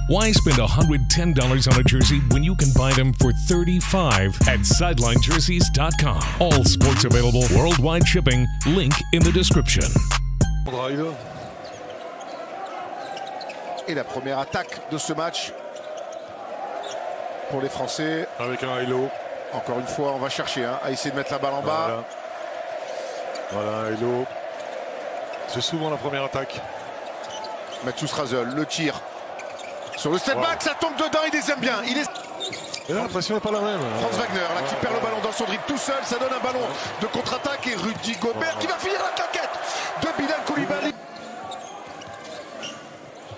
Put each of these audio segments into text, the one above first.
Why spend $110 on a jersey when you can buy them for $35 at SidelineJerseys.com? All sports available, worldwide shipping. Link in the description. Et la première attaque de ce match pour les Français. Avec un hilo. Encore une fois, on va chercher à essayer de mettre la balle en bas. Voilà un hilo. C'est souvent la première attaque. Mathieu Strazel, le tir. Sur le step back, ça tombe dedans, il les aime bien. Et là, l'impression n'est pas la même. Franz Wagner, là, qui perd le ballon dans son dribble tout seul. Ça donne un ballon de contre-attaque. Et Rudy Gobert qui va finir la claquette de Bilal Koulibaly.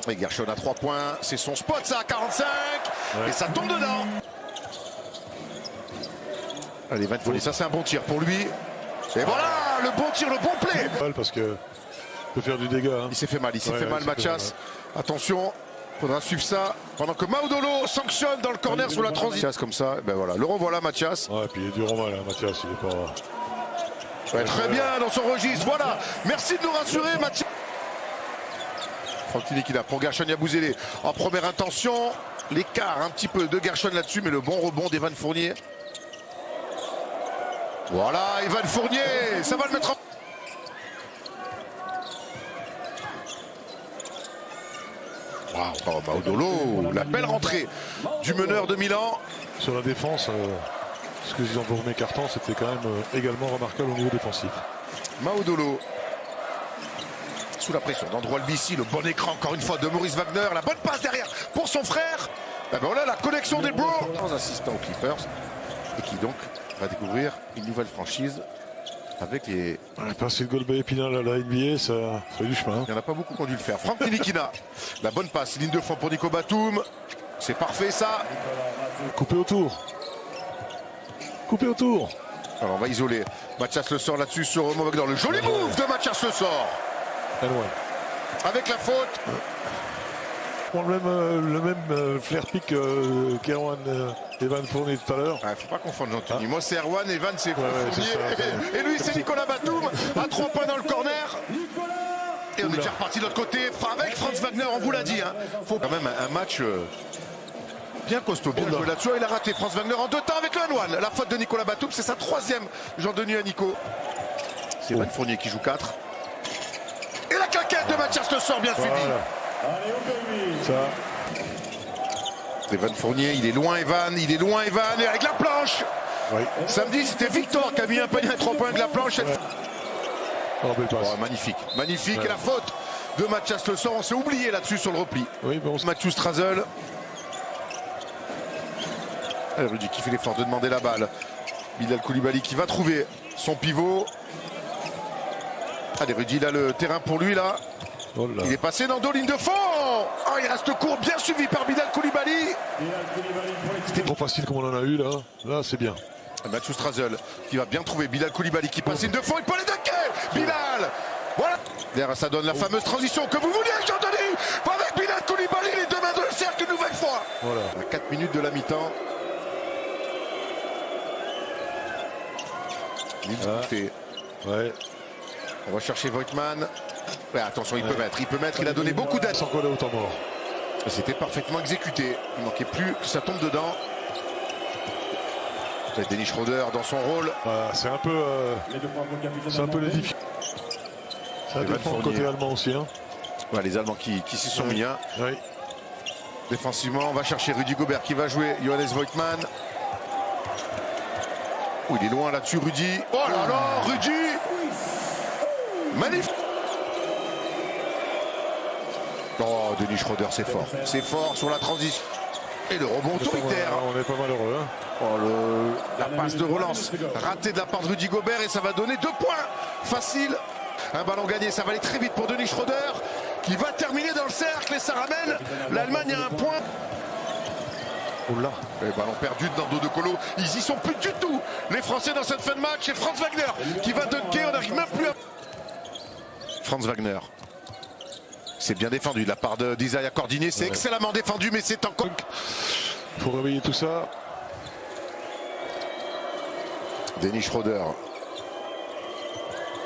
Et Gershon à 3 points. C'est son spot, ça, à 45. Et ça tombe dedans. Allez, Van Fournier, ça c'est un bon tir pour lui. Et voilà, le bon tir, le bon play. Parce que peut faire du dégât. Hein. Il s'est fait mal, Mathias. Attention, faudra suivre ça. Pendant que Maudolo sanctionne dans le corner sur la transition. Mathias comme ça, ben voilà, le revoilà Mathias. Ouais, et puis il est dur en mal, hein, Mathias, il est pas... Ouais, très bien dans son registre, voilà. Merci de nous rassurer, Mathias. Franck Tilikina pour Gershon Yabusele en première intention. L'écart un petit peu de Gershon là-dessus, mais le bon rebond d'Evan Fournier. Voilà, Evan Fournier, ça va le mettre en... Waouh, Maudolo, la belle rentrée du meneur de Milan. Sur la défense, ce que ils ont pour mes cartons, c'était quand même également remarquable au niveau défensif. Maudolo. Sous la pression d'Andrew Albissi, le bon écran encore une fois de Maurice Wagner, la bonne passe derrière pour son frère. Ben voilà la connexion des Bros. Assistant aux Clippers et qui donc va découvrir une nouvelle franchise avec les... Passer le goal by Épinal à la NBA, ça fait du chemin. Il n'y en a pas beaucoup qui ont dû le faire. Franck Tilikina, la bonne passe, ligne de fond pour Nico Batum. C'est parfait ça. Coupé autour. Coupé autour. Alors on va isoler. Mathias Le Sort là-dessus sur Mo Wagner. Le joli move de Mathias Le Sort. Avec la faute. Le même flair pick qu'Erwan Evan Fournier tout à l'heure. Faut pas confondre Jean-Tony. Moi c'est Erwan, Evan c'est Fournier. Et lui c'est Nicolas Batum à 3 points dans le corner. Et on est déjà reparti de l'autre côté avec Franz Wagner, on vous l'a dit. Faut quand même un match bien costaud, bien joué là-dessus. Il a raté Franz Wagner en 2 temps avec le 1-1. La faute de Nicolas Batum, c'est sa 3e Jean-Denis à Nico. C'est Evan Fournier qui joue 4. Et la claquette de Mathias Le Sort bien suivi. Evan Fournier, il est loin Evan, et avec la planche. Samedi c'était Victor qui a mis un panier à 3 points avec la planche. Magnifique, et la faute de Mathias Le Sort, on s'est oublié là-dessus sur le repli. Mathieu Strazel. Rudy qui fait l'effort de demander la balle. Bilal Koulibaly qui va trouver son pivot. Allez, Rudy, il a le terrain pour lui là. Il est passé dans 2 lignes de fond. Il reste court, bien suivi par Bilal Koulibaly. C'était trop facile comme on en a eu là. Là, c'est bien. Mathieu Strazel qui va bien trouver Bilal Koulibaly qui passe une de fond. Il peut les dunker. Bilal. Voilà. Derrière, ça donne la fameuse transition que vous vouliez, Jean-Denis. Avec Bilal Koulibaly, les 2 mains dans le cercle une nouvelle fois. Voilà. À 4 minutes de la mi-temps. On va chercher Voigtman. Attention, il peut mettre, il a donné beaucoup d'aide. Sans coller au temps mort. C'était parfaitement exécuté. Il manquait plus que ça tombe dedans. Dennis Schroeder dans son rôle. C'est un peu les difficultés. Ça dépend côté allemand aussi. Les Allemands qui s'y sont mis. Défensivement, on va chercher Rudy Gobert qui va jouer Johannes Voigtman. Il est loin là-dessus, Rudy. Oh là là, Rudy. Magnifique. Oh, Dennis Schroeder, c'est fort. C'est fort sur la transition. Et le rebond autoritaire. On est pas malheureux. La passe de relance ratée de la part de Rudy Gobert et ça va donner 2 points. Facile. Un ballon gagné, ça va aller très vite pour Dennis Schroeder qui va terminer dans le cercle et ça ramène l'Allemagne à 1 point. Le ballon perdu dans le dos de Colo. Ils y sont plus du tout. Les Français dans cette fin de match. Et Franz Wagner qui va dunker. On n'arrive même plus à... Franz Wagner. C'est bien défendu de la part d'Isaiah Cordigné. C'est excellemment défendu, mais c'est encore... Il faut réveiller tout ça. Dennis Schroeder.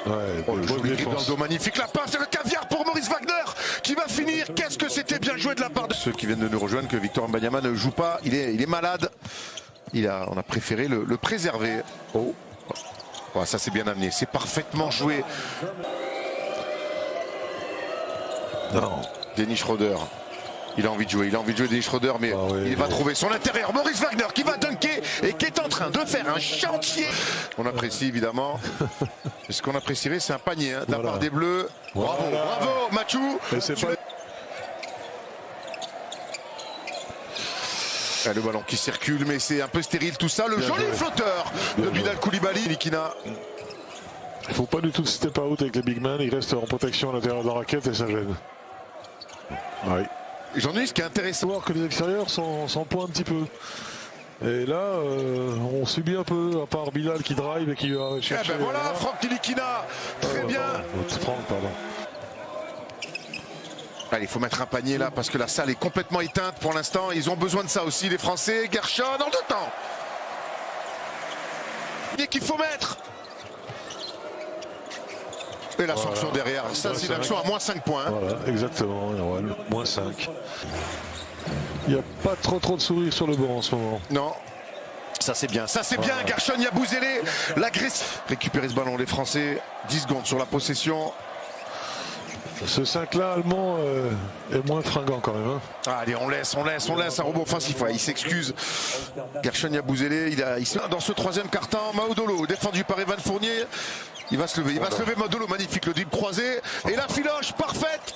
Le joli grip dans le dos, magnifique la passe et le caviar pour Maurice Wagner qui va finir. Qu'est-ce que c'était bien joué de la part de ceux qui viennent de nous rejoindre que Victor Wembanyama ne joue pas. Il est malade. On a préféré le préserver. Ça c'est bien amené, c'est parfaitement joué. Non. Dennis Schroeder. Il a envie de jouer, Dennis Schroeder, mais il va trouver son intérieur. Maurice Wagner qui va dunker et qui est en train de faire un chantier. On apprécie évidemment. Et ce qu'on apprécierait, c'est un panier de la part des Bleus. Bravo, bravo, Mathieu. Le ballon qui circule, mais c'est un peu stérile tout ça. Le joli flotteur de Bilal Koulibaly. Nikina. Il ne faut pas du tout step out avec les big men. Il reste en protection à l'intérieur de la raquette et ça gêne. Oui. J'en ai ce qui est intéressant. Voir que les extérieurs s'en pointent un petit peu. Et là, on subit un peu, à part Bilal qui drive et qui va chercher. Voilà, Franck Nilikina. Très bien. Franck, pardon. Allez, il faut mettre un panier là parce que la salle est complètement éteinte pour l'instant. Ils ont besoin de ça aussi, les Français. Gershon dans le temps. Et qu'il faut mettre. Et la sanction derrière. Ça, c'est une action à moins 5 points. Voilà, exactement. Moins 5. Il n'y a pas trop de sourires sur le banc en ce moment. Non. Ça c'est bien, bien. Gershon Yabusele, l'agressif. Récupérer ce ballon, les Français. 10 secondes sur la possession. Ce 5-là allemand est moins fringant quand même. Allez, on laisse un robot offensif. Il s'excuse. Gershon Yabusele, il est dans ce troisième quart-temps. Maudolo, défendu par Evan Fournier. Il va se lever, Maudolo, magnifique, le dribble croisé. Et la filoche, parfaite.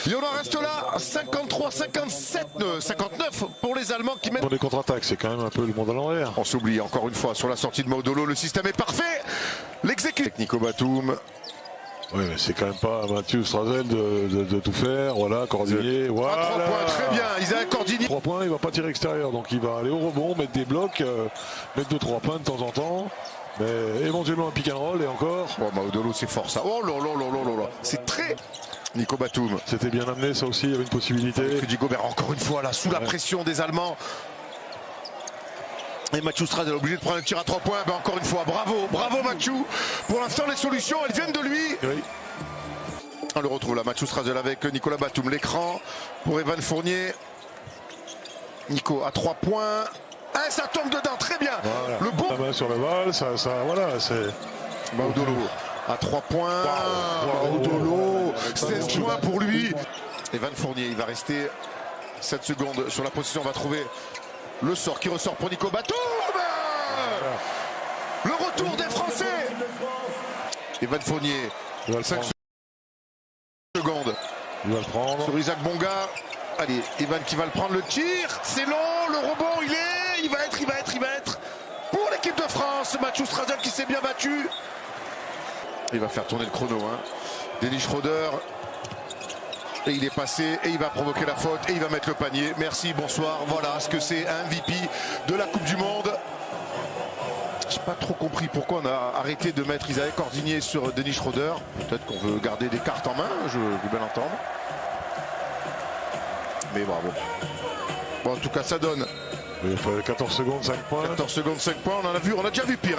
Et on en reste là, 53, 57, 59 pour les Allemands qui mettent... Pour les contre-attaques, c'est quand même un peu le monde à l'envers. On s'oublie encore une fois sur la sortie de Maudolo. Le système est parfait. L'exécution. Nico Batum. Oui, mais c'est quand même pas Mathieu Strazel de tout faire. Voilà, Cordinier. Voilà. 3 points, très bien. Isaac Cordinier. 3 points, il va pas tirer extérieur. Donc il va aller au rebond, mettre des blocs, mettre 2-3 points de temps en temps. Mais éventuellement un pick and roll et encore. Maudolo, c'est fort ça. Oh là là là là là. C'est très. Nico Batum. C'était bien amené, ça aussi, il y avait une possibilité. Rudy Gobert, encore une fois, là, sous la pression des Allemands. Et Mathieu Strazel est obligé de prendre un tir à 3 points. Encore une fois, bravo Mathieu. Pour l'instant, les solutions, elles viennent de lui. Oui. On le retrouve là, Mathieu Strazel avec Nicolas Batum. L'écran pour Evan Fournier. Nico à 3 points. Ça tombe dedans, très bien. Voilà. Le bon. La main sur la balle, ça voilà, c'est. Maudolo à 3 points. Maudolo, 16 points pour lui. Evan Fournier, il va rester 7 secondes sur la position. On va trouver le sort qui ressort pour Nico Batum. Le retour des Français. Evan Fournier, 5 secondes. Il va le prendre. Sur Isaac Bonga. Allez, Evan qui va le prendre, le tir. C'est long, le rebond, il va être. Pour l'équipe de France, Mathieu Strazel qui s'est bien battu. Il va faire tourner le chrono. Dennis Schroeder. Et il est passé et il va provoquer la faute et il va mettre le panier. Merci, bonsoir. Voilà ce que c'est un MVP de la Coupe du Monde. Je n'ai pas trop compris pourquoi on a arrêté de mettre Isaac Cordinier sur Dennis Schroeder. Peut-être qu'on veut garder des cartes en main, je veux bien l'entendre. Mais bravo. Bon, en tout cas, ça donne. 14 secondes, 5 points. 14 secondes, 5 points. On a déjà vu pire.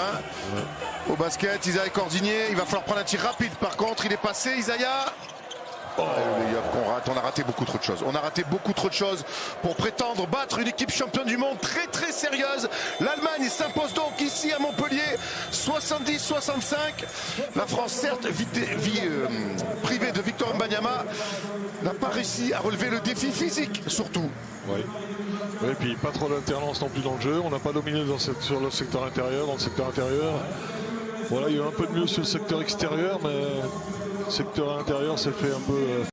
Au basket, Isaac Cordinier. Il va falloir prendre un tir rapide. Par contre, il est passé, Isaiah. On a raté beaucoup trop de choses. On a raté beaucoup trop de choses pour prétendre battre une équipe championne du monde très très sérieuse. L'Allemagne s'impose donc ici à Montpellier 70-65. La France, certes privée de Victor Wembanyama, n'a pas réussi à relever le défi physique surtout. Oui. Et puis pas trop d'alternance non plus dans le jeu. On n'a pas dominé sur le secteur intérieur. Dans le secteur intérieur, voilà, il y a eu un peu de mieux sur le secteur extérieur, mais le secteur intérieur s'est fait un peu